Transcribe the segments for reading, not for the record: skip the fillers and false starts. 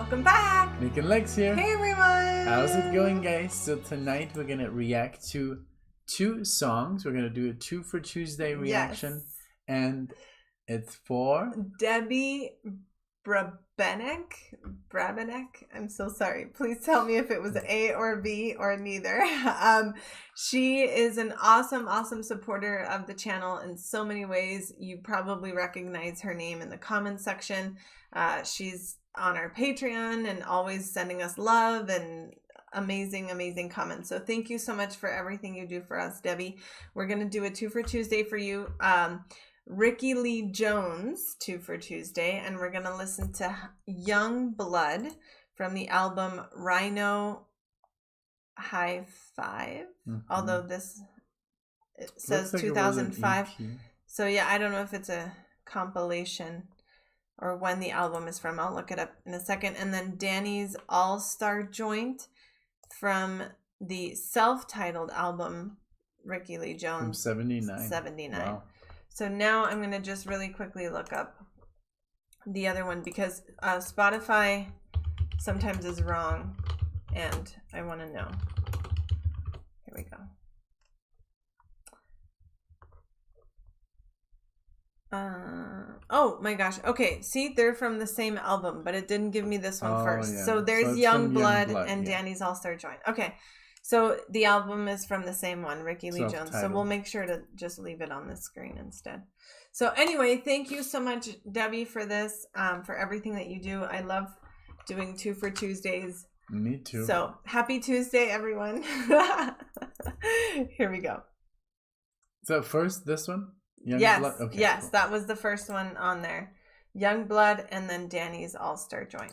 Welcome back! NicknLex here. Hey everyone! How's it going, guys? So tonight we're gonna react to 2 songs. We're gonna do a 2 for Tuesday reaction. Yes. And it's for Debbie Brabenek. I'm so sorry. Please tell me if it was A or B or neither. She is an awesome supporter of the channel in so many ways. You probably recognize her name in the comments section. She's on our Patreon and always sending us love and amazing comments. So thank you so much for everything you do for us, Debbie. We're going to do a 2 for Tuesday for you. Rickie Lee Jones, 2 for Tuesday, and we're going to listen to Young Blood from the album Rhino High Five. Although this it says like 2005. So yeah, I don't know if it's a compilation or when the album is from. I'll look it up in a second. And then Danny's All-Star Joint from the self-titled album Rickie Lee Jones. From 79. Wow. So now I'm going to just really quickly look up the other one because Spotify sometimes is wrong and I want to know. Here we go. Oh my gosh. Okay, see, they're from the same album, but it didn't give me this one first. Yeah. So there's Young Blood and Danny's All-Star Joint. Okay. So the album is from the same one, Rickie Lee Jones. So we'll make sure to just leave it on the screen instead. So anyway, thank you so much, Debbie, for this, for everything that you do. I love doing 2 for Tuesdays. Me too. So happy Tuesday, everyone. Here we go. So first, this one? Yes, okay, yes, cool. That was the first one on there. Young Blood and then Danny's All-Star Joint.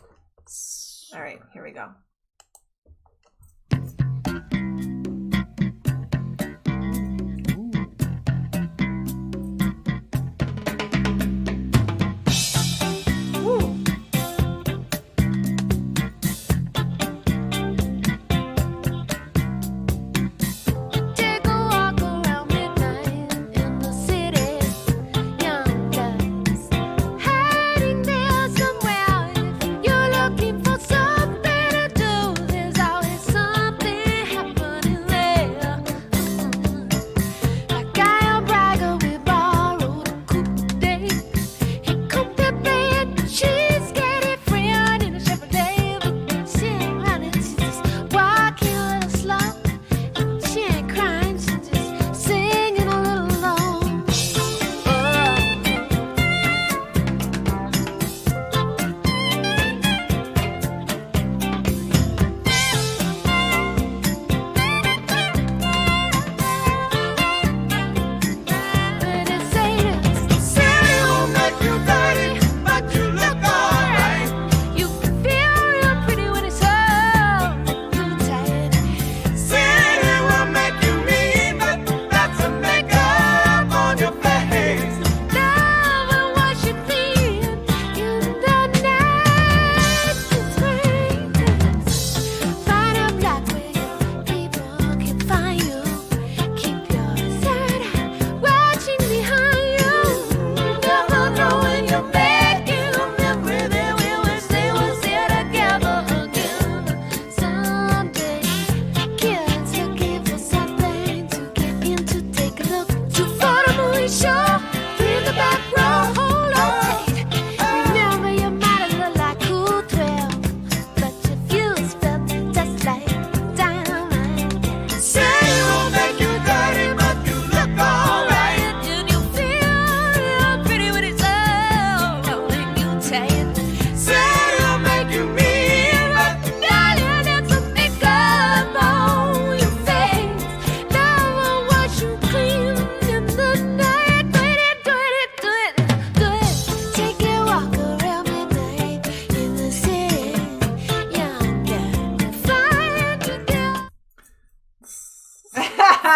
All right, here we go.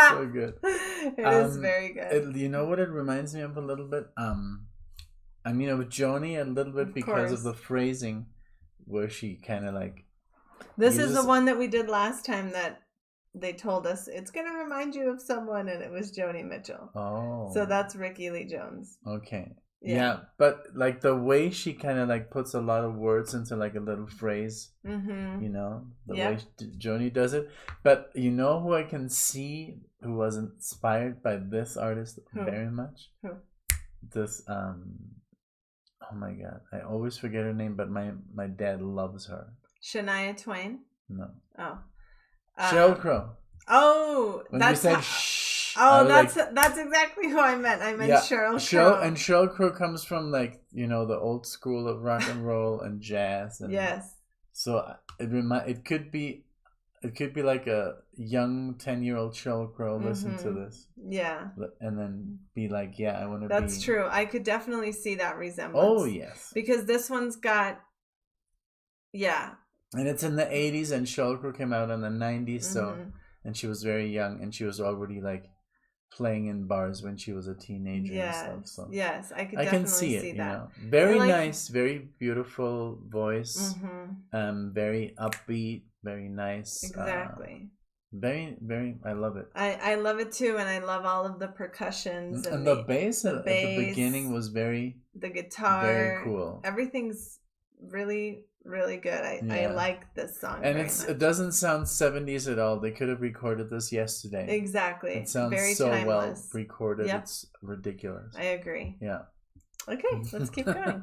So good. It is very good. You know what it reminds me of a little bit? I mean, of Joni a little bit because of the phrasing where she kind of like... This is the one that we did last time that they told us it's going to remind you of someone, and it was Joni Mitchell. Oh. So that's Rickie Lee Jones. Okay. Yeah, but like the way she kind of like puts a lot of words into like a little phrase, you know, the way Joni does it. But you know who I can see who was inspired by this artist very much? Who? This oh my god, I always forget her name, but my dad loves her. Shania Twain? No. Oh. Sheryl Crow. Oh, when that's you said shh. Oh, that's exactly who I meant. I meant Sheryl Crow. And Sheryl Crow comes from like, you know, the old school of rock and roll and jazz. And yes. So it could be like a young 10-year-old Sheryl Crow listen to this. Yeah. And then be like, yeah, I want to be. That's true. I could definitely see that resemblance. Oh, yes. Because this one's got, And it's in the 80s and Sheryl Crow came out in the 90s. So, and she was very young and she was already like playing in bars when she was a teenager and stuff. So yes, I can see it, that. You know. Very nice, very beautiful voice. Very upbeat, very nice. Exactly. Very, very, I love it. I love it too, and I love all of the percussions and the bass at the beginning was the guitar, very cool. Everything's really, really good. I like this song. And it doesn't sound 70s at all. They could have recorded this yesterday. Exactly. It sounds very so timeless. Well recorded. Yep. It's ridiculous. I agree. Yeah. Okay, let's keep going.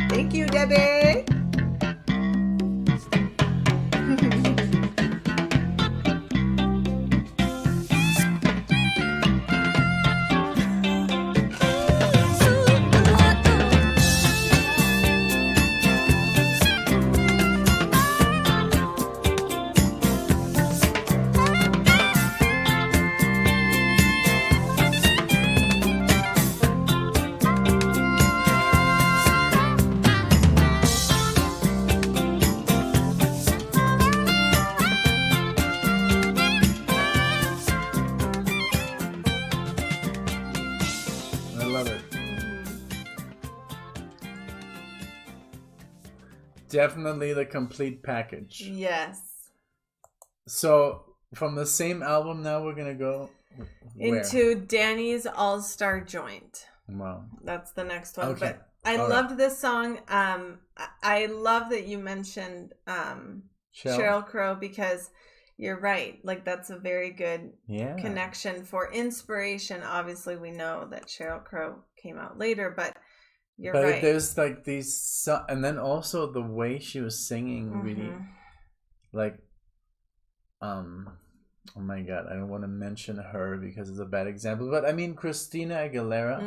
Thank you, Debbie. Definitely the complete package. Yes. So from the same album now we're gonna go into Danny's All-Star Joint. Wow. That's the next one. Okay. But I loved this song. I love that you mentioned Sheryl Crow because you're right. Like that's a very good connection for inspiration. Obviously we know that Sheryl Crow came out later, but you're right. There's like these, and then also the way she was singing, really, like, oh my god, I don't want to mention her because it's a bad example, but I mean Christina Aguilera,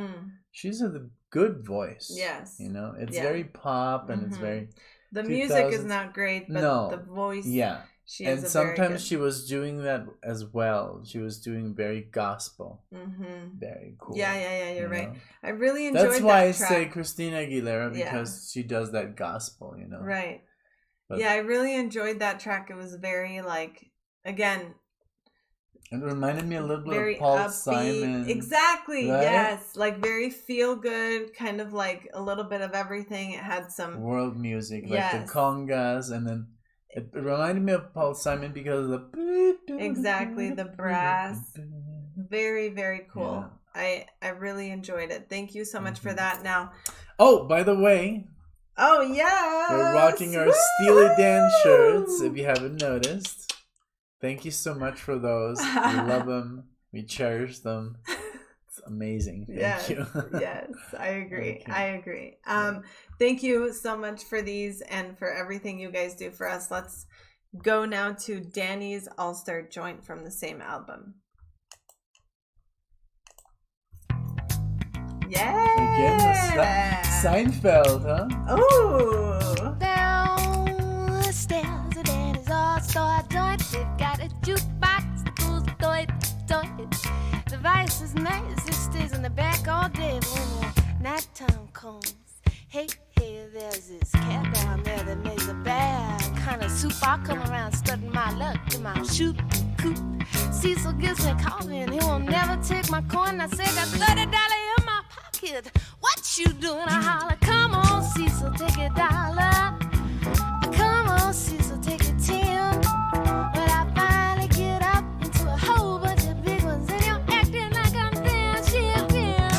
she's a good voice. Yes, you know, it's very pop and it's very. The music is not great, but the voice. Yeah. And sometimes she was doing that as well. She was doing very gospel. Very cool. Yeah. You're right. I really enjoyed that track. That's why I say Christina Aguilera because she does that gospel, you know. Right. But, I really enjoyed that track. It was very like, again. It reminded me a little bit very of Paul upbeat. Simon. Exactly. Right? Yes. Like very feel good, kind of like a little bit of everything. It had some world music, like the congas, and then it reminded me of Paul Simon because of the brass. Very, very cool. Yeah. I really enjoyed it. Thank you so much for that. Now, oh, by the way, we're rocking our Steely Dan shirts. If you haven't noticed, thank you so much for those. We love them. We cherish them. It's amazing. Thank you. Yes, I agree. I agree. Thank you so much for these and for everything you guys do for us. Let's go now to Danny's All-Star Joint from the same album. Yeah. Again, Seinfeld, huh? Oh. Down the stairs, the daddy's all store joint. They've got a jukebox, the pool's toy. The vice is nice, it stays in the back all day. But when the nighttime comes, hey, there's this cat down there that makes a bad kind of soup. I'll come around studying my luck in my shoot coop. Cecil gives me coffee and he won't never take my coin. I say got $30 in my pocket. What you doing? I holler, come on, Cecil, take $1. Come on, Cecil, take $10. But I finally get up into a whole bunch of big ones, and you're acting like I'm damn champion.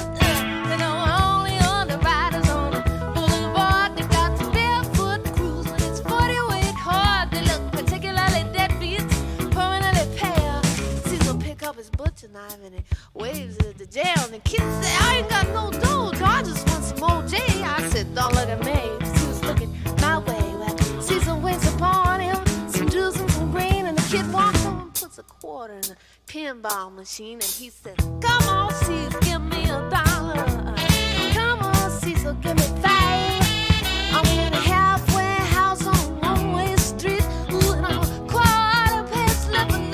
You know, only on the riders on the boulevard. They got the barefoot cruise when it's 40 weight hard. They look particularly deadbeats, permanently pale. Cecil pick up his butcher knife and he waves it at the jail. And the kids say, I ain't got no dough, so I just want some OJ. I said, don't look at me. He was looking my way. Well, Cecil waits upon him, some juice and some green, and the kid walks over and puts a quarter in the pinball machine, and he says, come on, Cecil, give me $1. Come on, Cecil, give me 5. I'm in a halfway house on a one-way street. Ooh, and I'm a quarter past 11.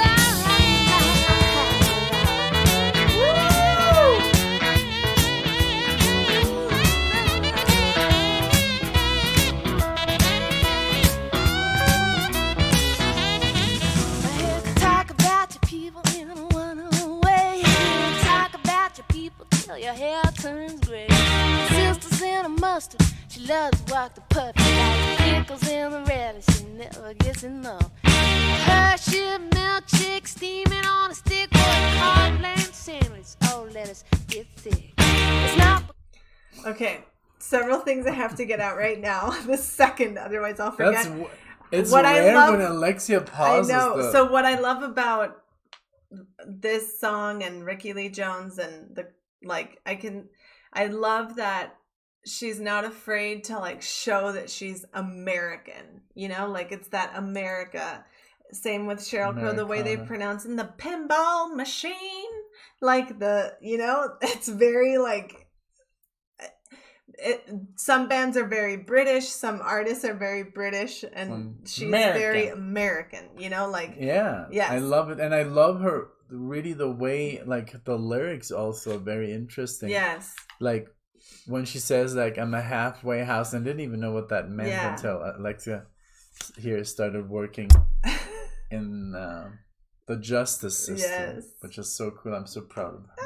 Your hair turns gray. Sister's in a mustard. She loves to walk the puppy. Like pickles in the relish. She never gets enough. Hershey milkshake steaming on a stick or a cold lamb sandwich. Oh, let us get thick. It's not. Okay, several things I have to get out right now. The second, otherwise I'll forget. It's what rare I love, when Alexia pauses. I know. So what I love about this song and Rickie Lee Jones and I love that she's not afraid to like show that she's American, you know, like it's that America. Same with Sheryl Crow, the way they pronounce in the pinball machine, like it's very like some bands are very British, some artists are very British, and she's very American, like I love it. And I love her really the way, like, the lyrics also are very interesting. Yes, like when she says like I'm a halfway house, and didn't even know what that meant until Alexia here started working in the justice system, which is so cool. I'm so proud of her.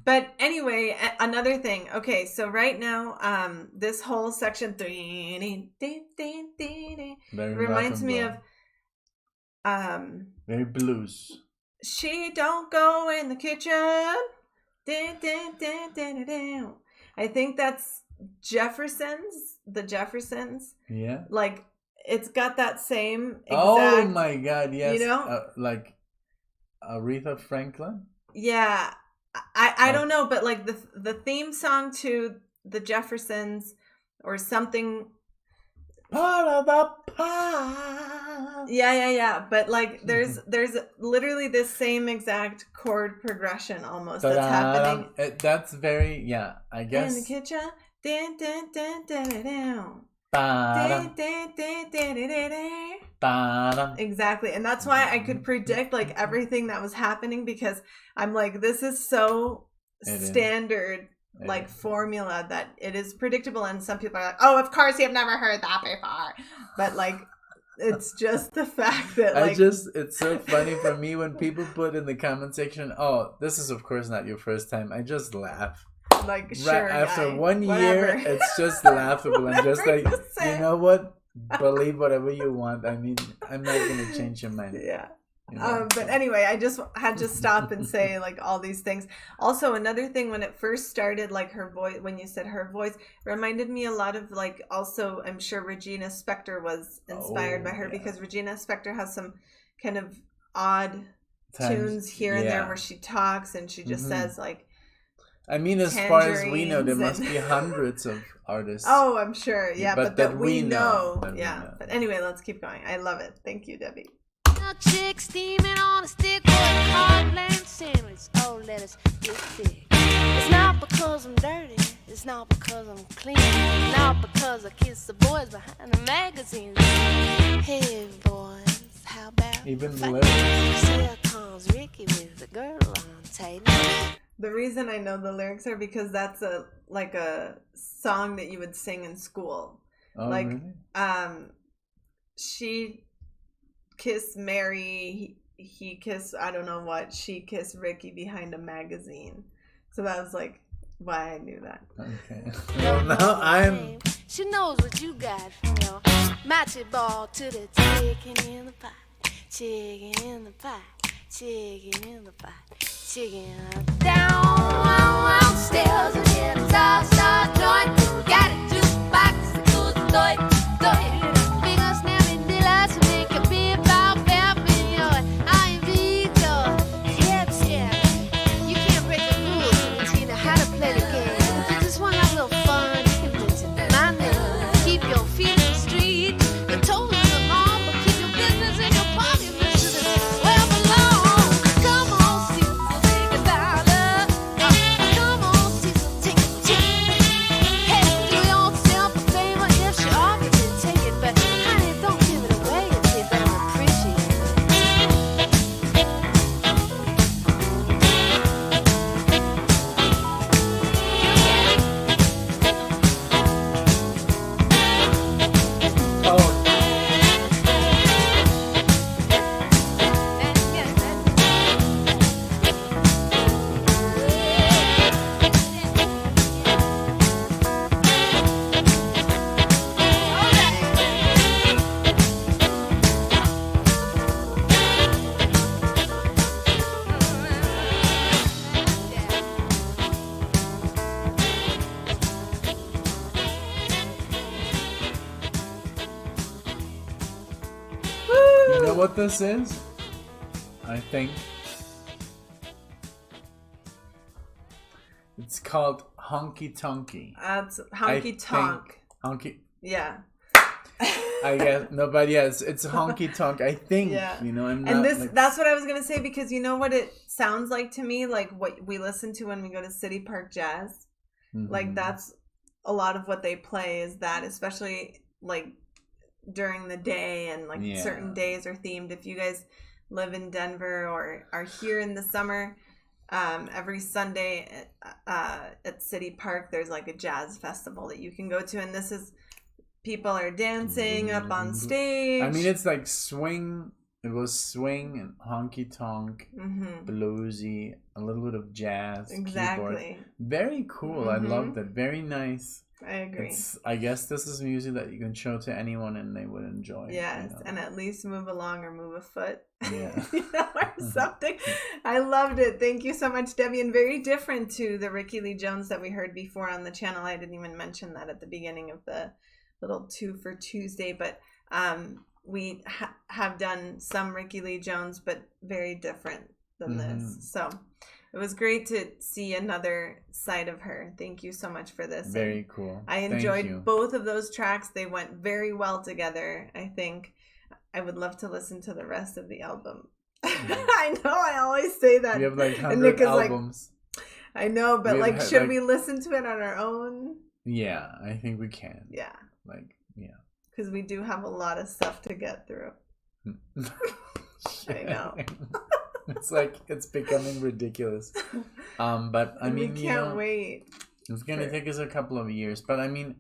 But anyway, another thing. Okay, so right now, this whole section reminds me of very blues. She don't go in the kitchen. I think that's Jefferson's. The Jeffersons. Yeah. Like it's got that same exact. Oh my God! Yes. Like Aretha Franklin. Yeah, I don't know, but like the theme song to the Jeffersons or something. Part of the pie. Yeah. But like there's literally this same exact chord progression almost that's happening. That's very I guess. In the kitchen. Exactly, and that's why I could predict like everything that was happening, because I'm like, this is so standard like formula that it is predictable, and some people are like, oh, of course you've never heard that before, but like it's just the fact that like it's so funny for me when people put in the comment section, oh, this is of course not your first time. I just laugh. Like sure, after 1 year, it's just laughable. I'm just like, you know what? Believe whatever you want. I mean, I'm not gonna change your mind. Yeah. But anyway, I just had to stop and say like all these things. Also, another thing, when it first started, like her voice, when you said her voice, reminded me a lot of like, also I'm sure Regina Spektor was inspired by her, because Regina Spektor has some kind of odd tunes here and there where she talks and she just says like. I mean, as far as we know, there must be hundreds of artists. Oh, I'm sure. Yeah, but that we know. But anyway, let's keep going. I love it. Thank you, Debbie. Chick steaming on a stick or a cold lamb sandwich. Oh, let us get thick. It's not because not because I'm clean, not because I kiss the boys behind the magazines. Hey boys, how about Even the fight? lyrics. Here comes Rickie with the girl on tight. The reason I know the lyrics are because that's a song that you would sing in school. Oh, like, really? She kissed Mary, he kissed I don't know what, she kissed Rickie behind a magazine. So that was like why I knew that. Okay. Well, now I'm. She knows what you got from your matchy ball to the chicken in the pot, chicken in the pot, chicken in the pot, chicken downstairs and get a star joint. Got a jukebox that goes doy. Big old snappy delights to make a beer pop up in your IV door. Yeah. You can't break the rules until you know how to play the game. If you just want to have a little fun, you can mention my name. Keep your feet in the street, your toes in the lawn, but keep your business in your pocket. This is where it belongs. Come on, Cecil, take a dollar. Come on, Cecil, take a tip. Hey, do yourself a favor if she offers to take it, but honey, don't give it away if they don't appreciate it. Oh, you know what this is? I think it's called Honky Tonky. That's I honky think- tonk. Honky. Yeah. I guess no, but yeah, it's honky tonk. I think. Yeah. You know, I'm not. And this like, that's what I was gonna say, because you know what it sounds like to me, like what we listen to when we go to City Park Jazz. Like mhm. that's a lot of what they play is that, especially like during the day, and like Yeah. certain days are themed. If you guys live in Denver or are here in the summer, every Sunday at City Park there's like a jazz festival that you can go to, and this is people are dancing up on stage. I mean, it's like swing. It was swing and honky tonk, Mhm. bluesy, a little bit of jazz, keyboard. Exactly. Very cool. I Mhm. loved it. Very nice. I agree. I guess this is music that you can show to anyone and they would enjoy. Yes, you know? and at least move along or move a foot. Yeah. You know, or something. I loved it. Thank you so much, Debbie. And very different to the Rickie Lee Jones that we heard before on the channel. I didn't even mention that at the beginning of the little 2 for Tuesday, but we have done some Rickie Lee Jones, but very different than this. So it was great to see another side of her. Thank you so much for this. Very cool. I Thank enjoyed you. both of those tracks. They went very well together. I think I would love to listen to the rest of the album. I know I always say that. We have like And Nick 100 is albums. I know, but We have like, had, should like- we listen to it on our own? Yeah, I think we can. Yeah, Like, yeah. because we do have a lot of stuff to get through. I know. It's like it's becoming ridiculous. But I And mean, we you can't know, wait. it's gonna for- take us a couple of years. But I mean,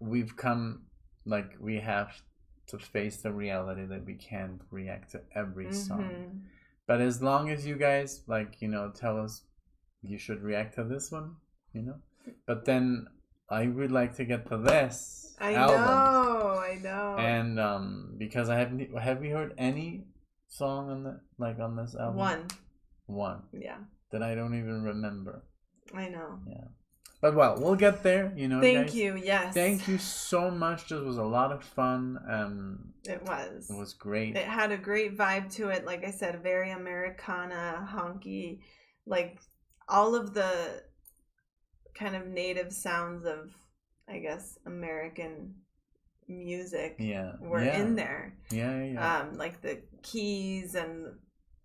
we've come, like, we have to face the reality that we can't react to every song. Mhm. But as long as you guys, like, you know, tell us you should react to this one, you know. But then I would like to get to this I album. I know. And because I haven't, have we heard any song on the, like, on this album? One Yeah, that I don't even remember. I know. Yeah, but well, we'll get there. You know. Thank guys. you. Yes. Thank you so much. This was a lot of fun. It was. It was great. It had a great vibe to it. Like I said, very Americana, honky, like all of the kind of native sounds of, I guess, American music Yeah. were yeah. in there. Yeah. Like the keys and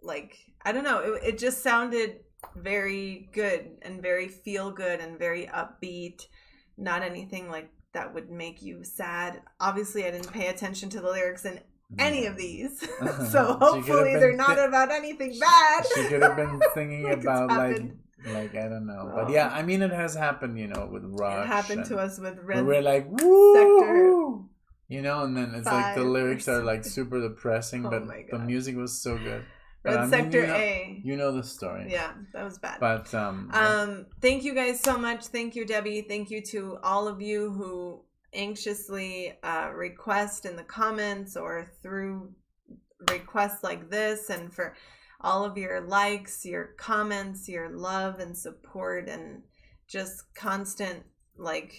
like, I don't know, it just sounded very good and very feel good and very upbeat. Not anything like that would make you sad. Obviously, I didn't pay attention to the lyrics in any of these, so hopefully they're not about anything bad. She could have been singing Like about happened. like I don't know, but yeah, I mean it has happened, you know, with Rush. It happened to us with Red we're like, Sector, woo, you know, and then it's like the 5 lyrics or are like super depressing, Oh but my the God. music was so good. Red But, I mean, Sector you know, A. You know the story. Yeah, that was bad. But Thank you guys so much. Thank you, Debbie. Thank you to all of you who anxiously request in the comments or through requests like this, and for all of your likes, your comments, your love and support, and just constant, like,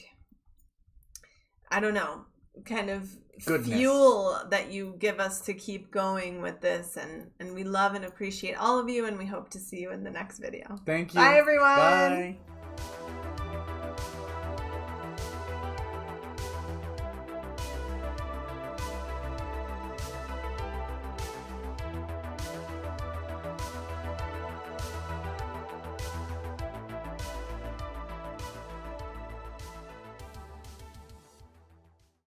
I don't know, kind of Goodness. fuel that you give us to keep going with this. And we love and appreciate all of you, and we hope to see you in the next video. thank you. Bye, everyone. Bye.